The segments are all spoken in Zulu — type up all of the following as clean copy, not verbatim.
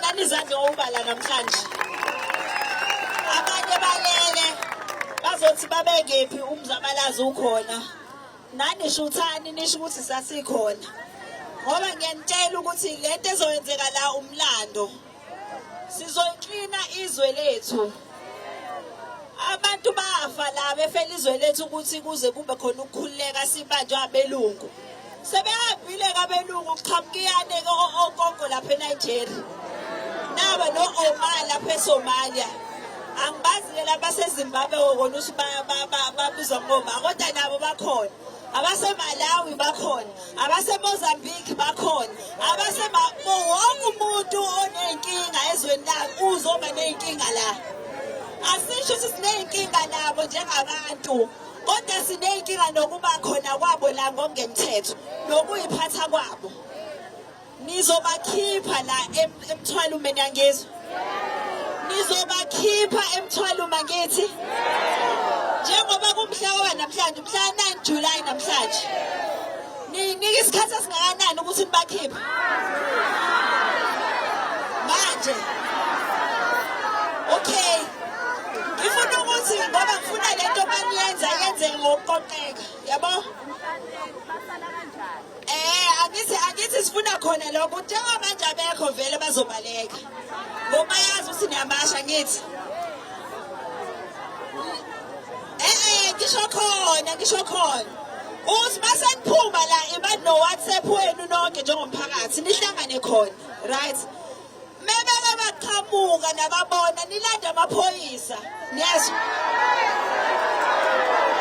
Balani izandla ngobala namhlanje. Abanye balele bazothi babekephi umzabalazo ukhona. Nani shuthani nisho ukuthi sasikhona. Ngoba ngiyanitshela ukuthi lento ezoyenzeka la umlando. Sizoyiklina izwe lethu. Abantu bafa la befela izwe lethu ukuthi kuze kube khona ukukhululeka sibanjwe abelungu. Sebehambile kabelungu uqhamukiyane ogogo lapha eNigeria. Naba no Omar lapha eSomalia. Angibazi lapha seZimbabwe ukona ukuthi babizwa ngoma kodwa nabo bakhona. AbaseMalawi bakhona, abaseMozambique bakhona, wonke umuntu onenkinga ezweni lakhe uzoba nenkinga la. Asisho ukuthi sinenkinga nabo njengabantu, kodwa sinenkinga nokuba khona kwabo la ngokungemthetho, nokuyiphatha kwabo. Nizobakhipha la emthwalo menangizwe. Nizobakhipha emthwalo mangithi. Njengoba kumhla namhlanje umhla 9 July namhlanje. Ninika isikhathi esingakanani ukuthi nibakhiphe? Manje. Okay. Ngifuna ukuthi ngoba ngifuna lento baniyenza yenze ngokuqoqeka, yabo? Angithi sifuna khona lokho njengoba manje abekho vele bazobaleka. Ngoba yazi ukuthi niyamasha ngithi. Ngisho khona. Uthi maseniphuma la iba no WhatsApp wenu nonke njengomphakathi nihlangane khona, right? Mebeke baqhamuka nababona nilanda amaphoyisa. Niyazwa?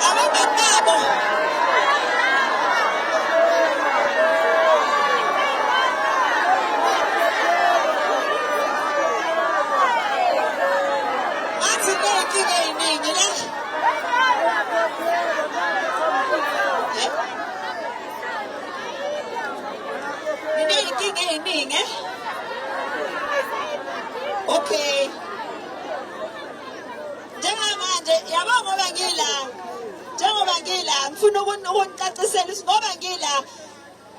Abangabo. Athi nenkinga eyiningi la. Okay. Njengoba ngila ngifuna ukunicacisela ukuthi ngoba ngila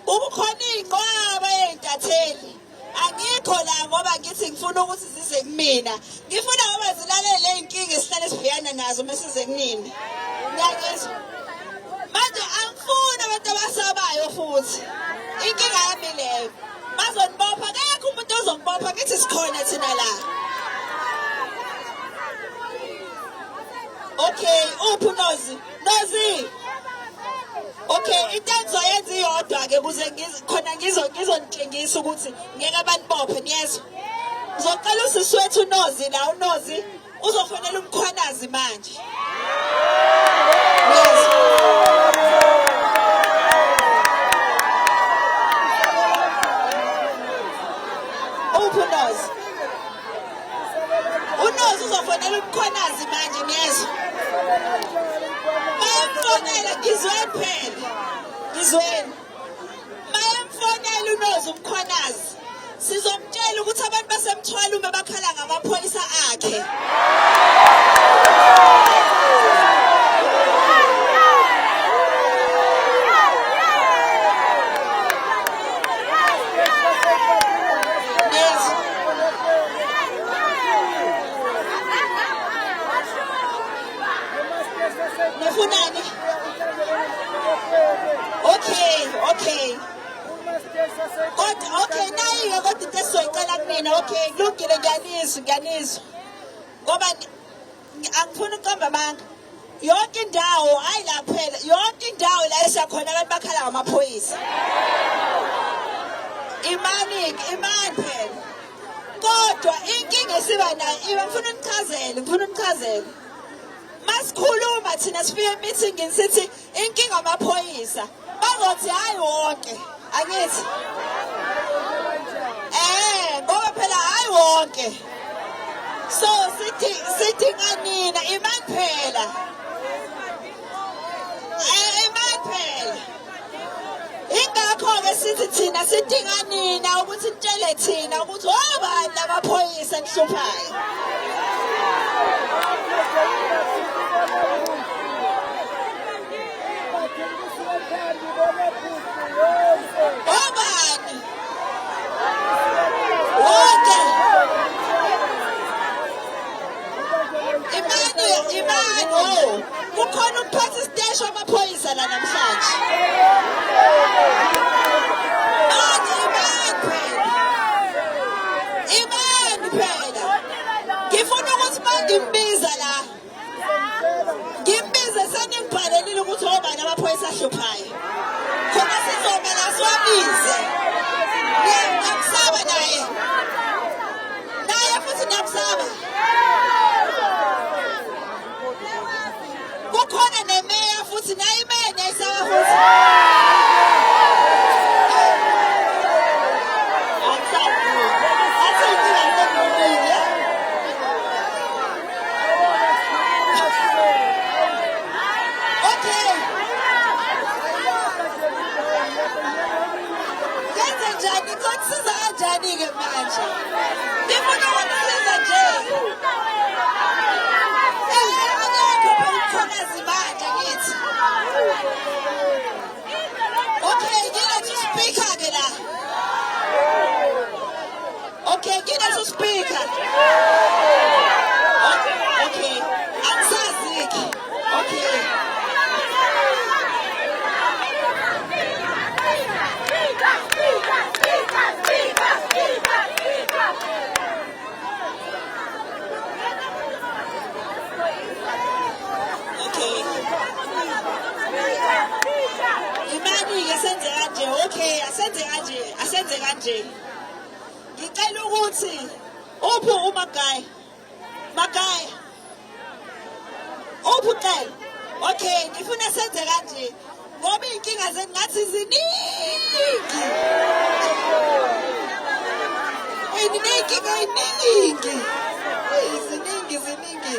ukukhona inqwaba yeintatheli. Angikho la ngoba ngithi ngifuna ukuthi zize kumina. Ngifuna ngoba zilalele inkinga esihlale sibhekana nazo masize kunini. Ngiyakuzwa. Manje angifuni abantu abasabayo futhi. Inkinga yami leyo. Bazonibopha akekho umuntu ozongibopha ngithi sikhona thina la. Okay, uphi Nozi? Nozi. Okay, into engizoyenza iyodwa ke kuze khona ngizonitshengisa ukuthi ngeke banibophe niyezwa. Ngizoqala usiswethu Nozi la uNozi uzofonela umkhwanazi manje. Unozi uzofonela umkhwanazi manje niyezwa. Mayemfonela ngizweni phela. Ngizweni. Mayemfonela uNozi umkhwanazi. Sizomtshela ukuthi abantu basemthwalo uma bakhala ngamaphoyisa akhe. Nifunani? Okay. Okay, nayi kodwa into esizoyicela kumina. Okay, kulungile ngiyanizwa. Ngoba angifuni uqamba amanga. Yonke indawo hayi la phela. Yonke indawo la esiyakhona abantu bakhala ngamaphoyisa. Imani phela. Kodwa inkinga esiba nayo ngifuna unichazele. Masikhuluma thina sifike emeetingini sithi inkinga amaphoyisa. Bazothi hayi wonke. Angithi? Ngoba phela hayi wonke. So sithi nganina imani phela. Imani phela. Ingakho ke sithi thina sidinga nina ukuthi nitshele thina ukuthi obani labaphoyisa nihluphayo. Obani? Wonke. asahluphayo khona sizomela siwabize ngiyamsaba naye futhi ngiyamsaba kukhona nemeya futhi naye imeya ngiyayisaba futhi Siza kanjani-ke manje? Ngifuna ukusiza nje. Akekho umkhonyazi manje kithi. Okay, ngilethe uspeaker-ke la. Okay, ngilethe uspeaker. Okay, angisazi-ke. Okay. Okay, asenze kanje. Ngicela ukuthi uphi uMagaya? Magaya. Uphi ucela? Okay, ngifuna senze kanje. Ngoba inkinga zethu ngathi ziningi. Ziningi.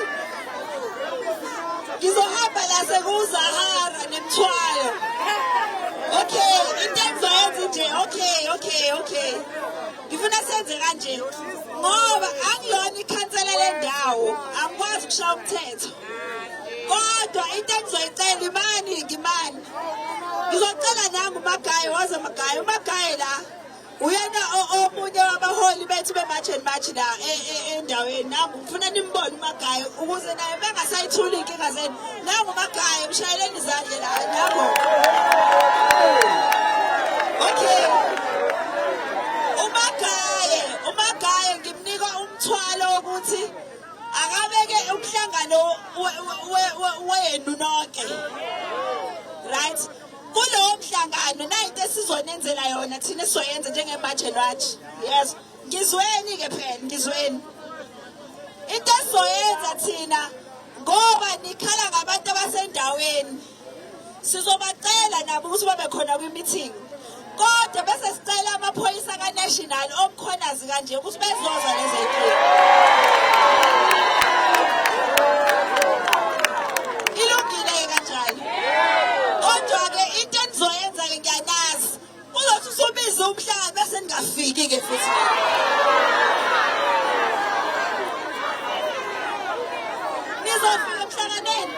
Ngizohamba la sekuZahara nemthwayo. Okay, into engizoyenza nje. Okay. Ngifuna senze kanje. Ngoba angiyona ikhansela lendawo, angikwazi ukushaya umthetho. Kodwa into engizoyicela imani. Ngizocela nami uMagaya, waze uMagaya. uMagaya la uyena omunye wabaholi bethu be-March and March la endaweni. Nami ngifuna nimbone uMagaya ukuze naye bengasayithuli inkinga zenu. Nangu uMagaya, mshayeleni izandla la. Nangu. Okay. uMagaya ngimnika umthwalo wokuthi akabeke umhlangano wenu nonke. Right? Kulowo mhlangano nayinto esizonenzela yona thina sizoyenza njenge-March and March. Yes. Ngizweni-ke phela, ngizweni. Into esizoyenza thina ngoba nikhala ngabantu abasendaweni. Sizobacela nabo ukuthi babe khona kwi-meeting. Kodwa bese sicela amaphoyisa ka-national omkhonazi kanje ukuthi bezoza lezi zinto. Ilungile kanjani? Kodwa-ke into enizoyenza-ke ngiyanazi. Uzothi usubize umhlangano bese ningafiki-ke futhi. Nizofika emhlanganweni?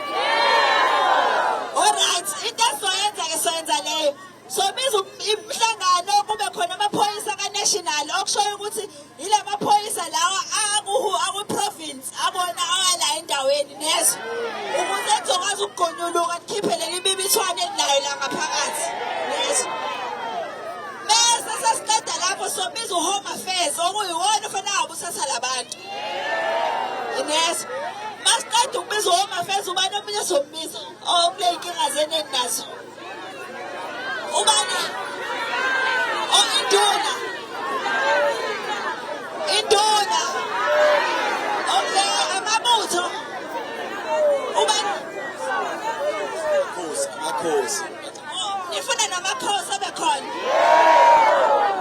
Alright, into esizoyenza-ke soyenza leyo. Sobiza umhlangano kube khona amaphoyisa ka-national okushoyo ukuthi yile maphoyisa lawa aku-province abona awala endaweni nezo ukuze kuzokwazi ukugonyuluka nikhiphe leli bibithwane elinayo la ngaphakathi nezo. Bese sesiqeda lapho sobiza uHome Affairs okuyiwona ofanele ngabe usatha labantu nezo. Masiqeda ukubiza uHome Affairs ubani omunye sombiza okule inkinga zenu eninazo. Ubani? Induna. Okay, amabutho. Ubani? Amakhosi. Nifuna namakhosi abekhona.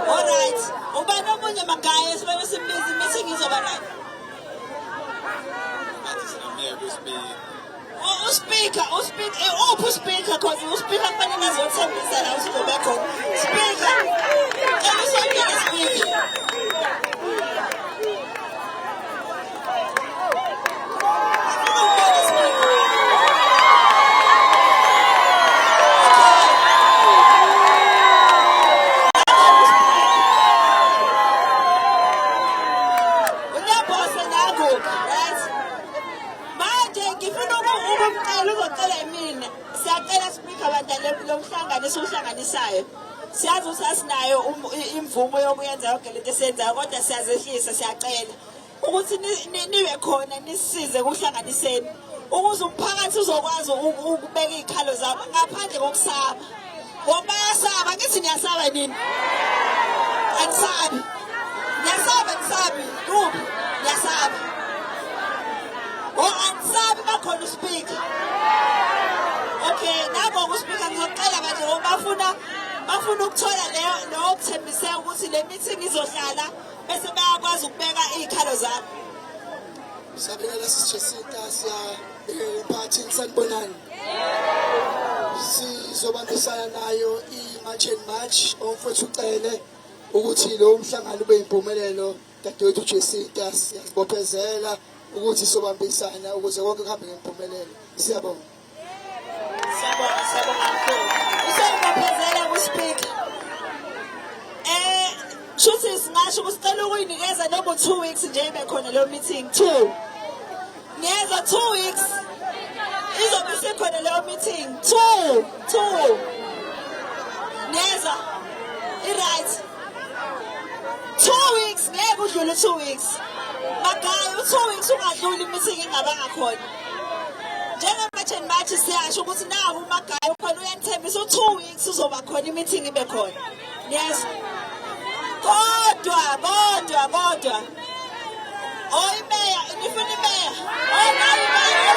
Alright. Ubani omunye Magaya sibe simbizi meeting izoba nani? Uspeaker, uspeaker, cause uspeaker kufanele azothembisa la usizobe khona. Speaker. Speaker. Esihlanganisayo siyazi ukuthi asinayo imvumo yokuyenza yonke lento esenzayo kodwa siyazehlisa siyacela ukuthi nibe khona nisisize kuhlanganiseni ukuze umphakathi uzokwazi ukubeka iy'khalo zabo ngaphandle kokusaba. Ngoba bayasaba, ngithi niyasaba nini? Angisabi. Niyasaba, angisabi. Kuphi? Niyasaba. Oh, angisabi bakhona uSpeaker. Okay, nabo uSpeaker ngizocela manje ngoba bafuna ukuthola leyo okuthembiseka ukuthi le meeting izohlala bese bayakwazi ukubeka iy'khalo zabo. Sabingelela sisijesica siyabingelela emphakathini sanibonani. Sizobambisana nayo i-March and March omfowethu ucele ukuthi lo mhlangano ube yimpumelelo dadewethu uJessica siyazibophezela ukuthi sobambisana ukuze konke kuhambe ngempumelelo. Siyabonga. Siyabonga kakhulu. Useyibophezela kuSpeaker. Shuthi singasho usicela ukuyinikeza noma 2 weeks nje ibe khona leyo meeting 2. Ngiyeza 2 weeks. Izobe sikhona leyo meeting 2. Ngiyeza. I-right. 2 weeks ngeke udlule 2 weeks. Magaya 2 weeks ungadluli meeting ingabanga khona. Njengoba and March siyasho ukuthi nawo uMagaya khona uyanithembisa 2 weeks uzoba khona i-meeting ibe khona. Yes. Kodwa. Oh, imeya, ngifuna imeya. Oh, nayi imeya.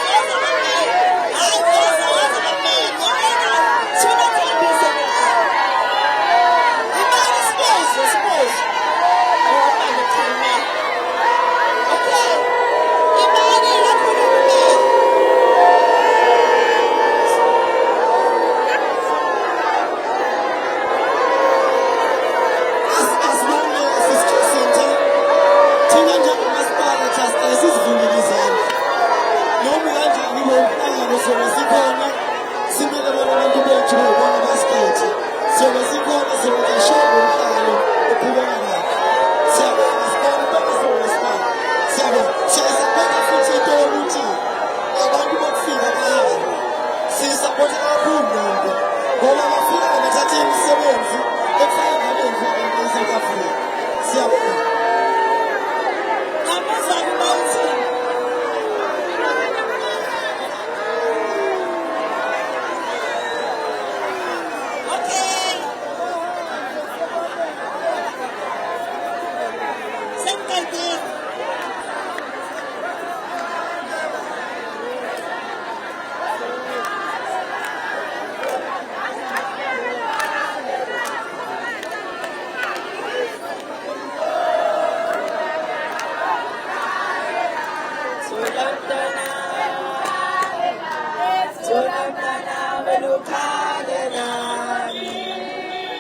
Hayi, woza imeya. Sifuna ukuhambisa imali suppose. Oh, manje thina. Okay. Imali lakhona imeya. Look